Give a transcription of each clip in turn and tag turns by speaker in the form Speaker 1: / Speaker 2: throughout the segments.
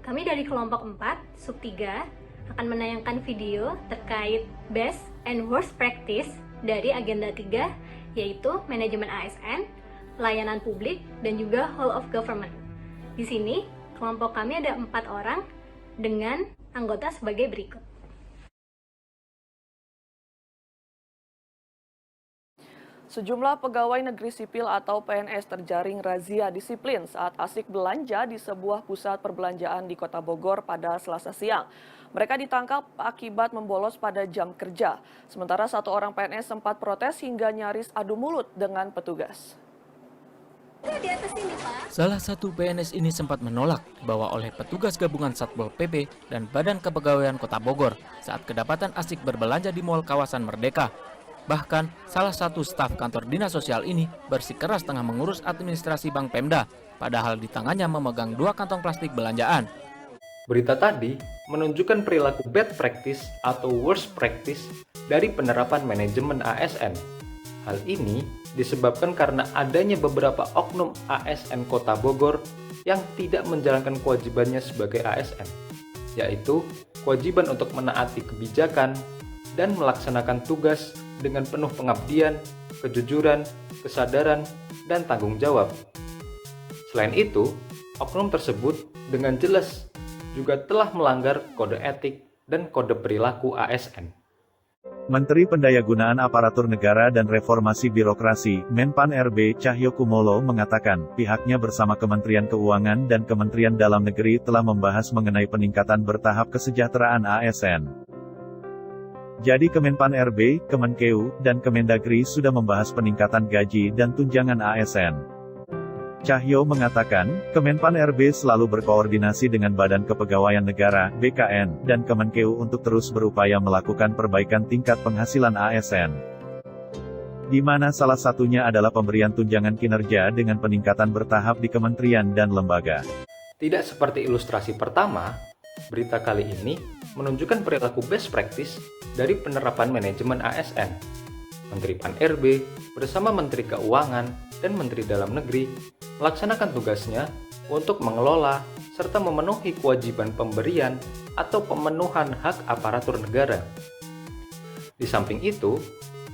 Speaker 1: kami dari kelompok 4, sub 3, akan menayangkan video terkait best and worst practice dari agenda 3, yaitu manajemen ASN, pelayanan publik, dan juga whole of government. Di sini, kelompok kami ada 4 orang dengan anggota sebagai berikut.
Speaker 2: Sejumlah pegawai negeri sipil atau PNS terjaring razia disiplin saat asik belanja di sebuah pusat perbelanjaan di Kota Bogor pada Selasa siang. Mereka ditangkap akibat membolos pada jam kerja. Sementara satu orang PNS sempat protes hingga nyaris adu mulut dengan petugas.
Speaker 3: Salah satu PNS ini sempat menolak dibawa oleh petugas gabungan Satpol PP dan Badan Kepegawaian Kota Bogor saat kedapatan asik berbelanja di Mal Kawasan Merdeka. Bahkan, salah satu staf kantor dinas sosial ini bersikeras tengah mengurus administrasi Bank Pemda, padahal di tangannya memegang 2 kantong plastik belanjaan.
Speaker 4: Berita tadi menunjukkan perilaku bad practice atau worst practice dari penerapan manajemen ASN. Hal ini disebabkan karena adanya beberapa oknum ASN Kota Bogor yang tidak menjalankan kewajibannya sebagai ASN, yaitu kewajiban untuk menaati kebijakan dan melaksanakan tugas dengan penuh pengabdian, kejujuran, kesadaran, dan tanggung jawab. Selain itu, oknum tersebut dengan jelas juga telah melanggar kode etik dan kode perilaku ASN.
Speaker 5: Menteri Pendayagunaan Aparatur Negara dan Reformasi Birokrasi, Menpan RB Cahyokumolo mengatakan, pihaknya bersama Kementerian Keuangan dan Kementerian Dalam Negeri telah membahas mengenai peningkatan bertahap kesejahteraan ASN. Jadi Kemenpan RB, Kemenkeu, dan Kemendagri sudah membahas peningkatan gaji dan tunjangan ASN. Cahyo mengatakan, Kemenpan RB selalu berkoordinasi dengan Badan Kepegawaian Negara, BKN, dan Kemenkeu untuk terus berupaya melakukan perbaikan tingkat penghasilan ASN. Di mana salah satunya adalah pemberian tunjangan kinerja dengan peningkatan bertahap di kementerian dan lembaga.
Speaker 4: Tidak seperti ilustrasi pertama, berita kali ini menunjukkan perilaku best practice dari penerapan manajemen ASN. Menteri Pan RB bersama Menteri Keuangan dan Menteri Dalam Negeri melaksanakan tugasnya untuk mengelola serta memenuhi kewajiban pemberian atau pemenuhan hak aparatur negara. Di samping itu,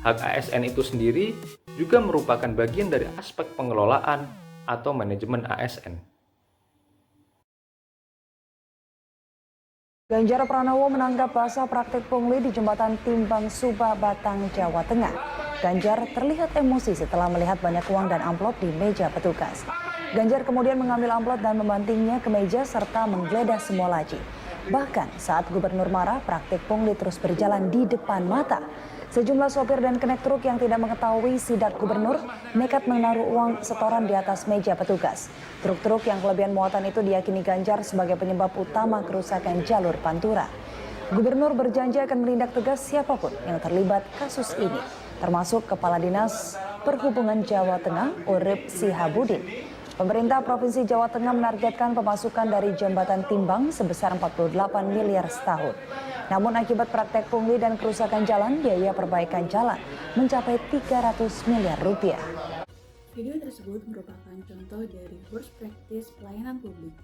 Speaker 4: hak ASN itu sendiri juga merupakan bagian dari aspek pengelolaan atau manajemen ASN.
Speaker 6: Ganjar Pranowo menangkap basah praktik pungli di Jembatan Timbang Suba, Batang, Jawa Tengah. Ganjar terlihat emosi setelah melihat banyak uang dan amplop di meja petugas. Ganjar kemudian mengambil amplop dan membantingnya ke meja serta menggeledah semua laci. Bahkan saat gubernur marah, praktik pungli terus berjalan di depan mata. Sejumlah sopir dan kenek truk yang tidak mengetahui sidak gubernur nekat menaruh uang setoran di atas meja petugas. Truk-truk yang kelebihan muatan itu diyakini Ganjar sebagai penyebab utama kerusakan jalur Pantura. Gubernur berjanji akan menindak tegas siapapun yang terlibat kasus ini, termasuk Kepala Dinas Perhubungan Jawa Tengah, Urip Sihabudin. Pemerintah Provinsi Jawa Tengah menargetkan pemasukan dari jembatan Timbang sebesar 48 miliar setahun. Namun akibat praktek pungli dan kerusakan jalan, biaya perbaikan jalan mencapai 300 miliar rupiah.
Speaker 7: Video tersebut merupakan contoh dari worst practice pelayanan publik,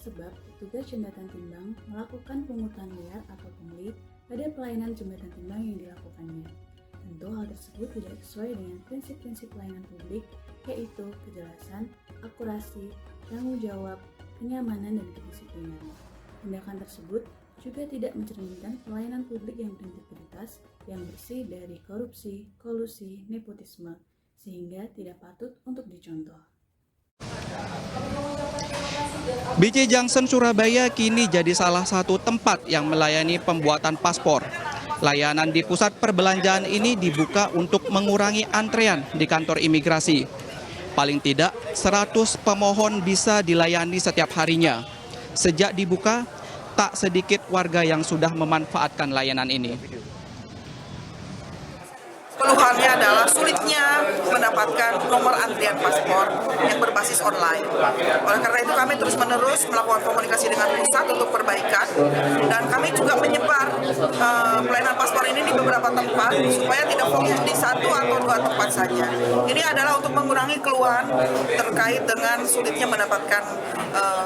Speaker 7: sebab petugas jembatan Timbang melakukan pungutan liar atau pungli pada pelayanan jembatan Timbang yang dilakukannya. Tentu hal tersebut tidak sesuai dengan prinsip-prinsip pelayanan publik, yaitu kejelasan, akurasi, tanggung jawab, kenyamanan, dan kedisiplinan. Tindakan tersebut juga tidak mencerminkan pelayanan publik yang berintegritas, yang bersih dari korupsi, kolusi, nepotisme, sehingga tidak patut untuk dicontoh.
Speaker 8: BC Junction Surabaya kini jadi salah satu tempat yang melayani pembuatan paspor. Layanan di pusat perbelanjaan ini dibuka untuk mengurangi antrean di kantor imigrasi. Paling tidak 100 pemohon bisa dilayani setiap harinya. Sejak dibuka, tak sedikit warga yang sudah memanfaatkan layanan ini.
Speaker 9: Keluhannya adalah sulitnya mendapatkan nomor antrian paspor yang berbasis online. Oleh karena itu kami terus-menerus melakukan komunikasi dengan pusat untuk perbaikan, dan kami juga menyebar pelayanan paspor ini di beberapa tempat supaya tidak fokus di 1 atau 2 tempat saja. Ini adalah untuk mengurangi keluhan terkait dengan sulitnya mendapatkan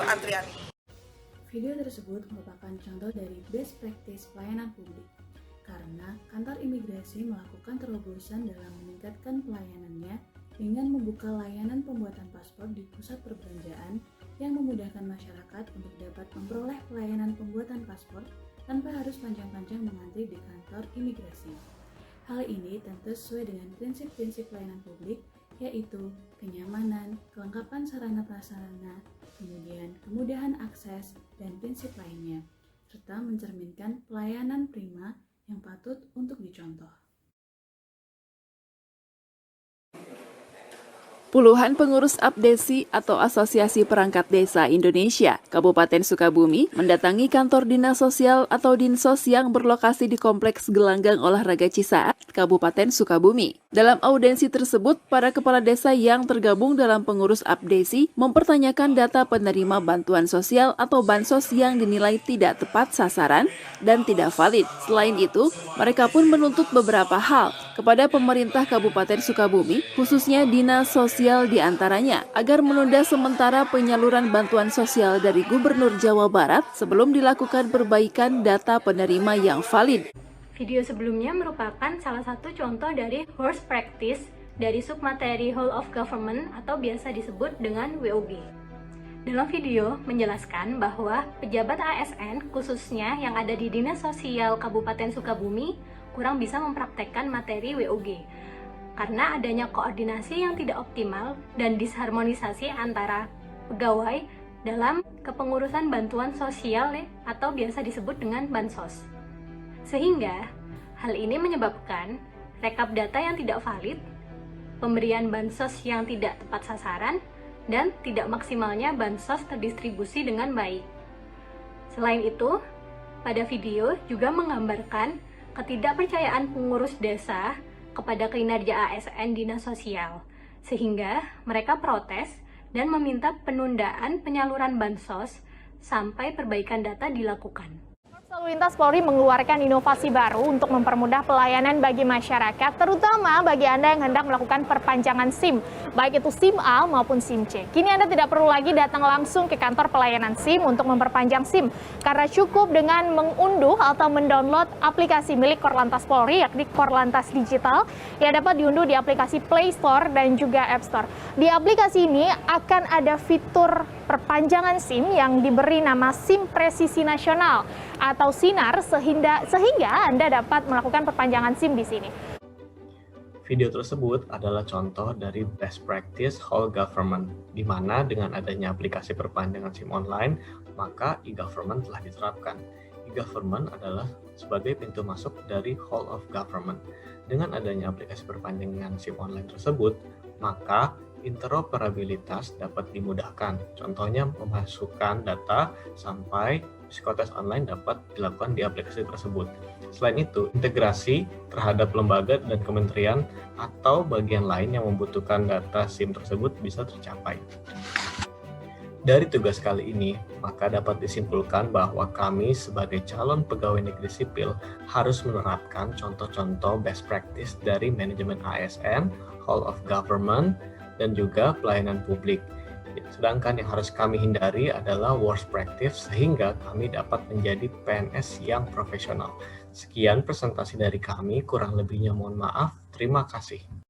Speaker 9: antrian.
Speaker 7: Video tersebut merupakan contoh dari best practice pelayanan publik, karena kantor imigrasi melakukan terobosan dalam meningkatkan pelayanannya dengan membuka layanan pembuatan paspor di pusat perbelanjaan yang memudahkan masyarakat untuk dapat memperoleh pelayanan pembuatan paspor tanpa harus panjang-panjang mengantri di kantor imigrasi. Hal ini tentu sesuai dengan prinsip-prinsip pelayanan publik, yaitu kenyamanan, kelengkapan sarana prasarana, kemudian kemudahan akses, dan prinsip lainnya, serta mencerminkan pelayanan prima yang patut untuk dicontoh.
Speaker 10: Puluhan pengurus APDESI atau Asosiasi Perangkat Desa Indonesia, Kabupaten Sukabumi, mendatangi kantor Dinas Sosial atau Dinsos yang berlokasi di Kompleks Gelanggang Olahraga Cisaat, Kabupaten Sukabumi. Dalam audensi tersebut, para kepala desa yang tergabung dalam pengurus APDESI mempertanyakan data penerima bantuan sosial atau bansos yang dinilai tidak tepat sasaran dan tidak valid. Selain itu, mereka pun menuntut beberapa hal kepada pemerintah Kabupaten Sukabumi, khususnya Dinas Sosial diantaranya, agar menunda sementara penyaluran bantuan sosial dari Gubernur Jawa Barat sebelum dilakukan perbaikan data penerima yang valid.
Speaker 1: Video sebelumnya merupakan salah satu contoh dari worst practice dari submateri Whole of Government atau biasa disebut dengan WOG. Dalam video menjelaskan bahwa pejabat ASN khususnya yang ada di Dinas Sosial Kabupaten Sukabumi kurang bisa mempraktekkan materi WOG karena adanya koordinasi yang tidak optimal dan disharmonisasi antara pegawai dalam kepengurusan bantuan sosial atau biasa disebut dengan bansos. Sehingga hal ini menyebabkan rekap data yang tidak valid, pemberian bansos yang tidak tepat sasaran, dan tidak maksimalnya bansos terdistribusi dengan baik. Selain itu, pada video juga menggambarkan ketidakpercayaan pengurus desa kepada kinerja ASN Dinas Sosial, sehingga mereka protes dan meminta penundaan penyaluran bansos sampai perbaikan data dilakukan.
Speaker 11: Lalu Lintas Polri mengeluarkan inovasi baru untuk mempermudah pelayanan bagi masyarakat, terutama bagi Anda yang hendak melakukan perpanjangan SIM, baik itu SIM A maupun SIM C. Kini Anda tidak perlu lagi datang langsung ke kantor pelayanan SIM untuk memperpanjang SIM, karena cukup dengan mengunduh atau mendownload aplikasi milik Korlantas Polri, yakni Korlantas Digital, yang dapat diunduh di aplikasi Play Store dan juga App Store. Di aplikasi ini akan ada fitur perpanjangan SIM yang diberi nama SIM Presisi Nasional atau SINAR, sehingga Anda dapat melakukan perpanjangan SIM di sini.
Speaker 12: Video tersebut adalah contoh dari best practice whole government, di mana dengan adanya aplikasi perpanjangan SIM online, maka e-government telah diterapkan. E-government adalah sebagai pintu masuk dari whole of government. Dengan adanya aplikasi perpanjangan SIM online tersebut, maka interoperabilitas dapat dimudahkan. Contohnya memasukkan data sampai psikotes online dapat dilakukan di aplikasi tersebut. Selain itu, integrasi terhadap lembaga dan kementerian atau bagian lain yang membutuhkan data SIM tersebut bisa tercapai. Dari tugas kali ini, maka dapat disimpulkan bahwa kami sebagai calon pegawai negeri sipil harus menerapkan contoh-contoh best practice dari manajemen ASN, whole of government, dan juga pelayanan publik. Sedangkan yang harus kami hindari adalah worst practice sehingga kami dapat menjadi PNS yang profesional. Sekian presentasi dari kami, kurang lebihnya mohon maaf. Terima kasih.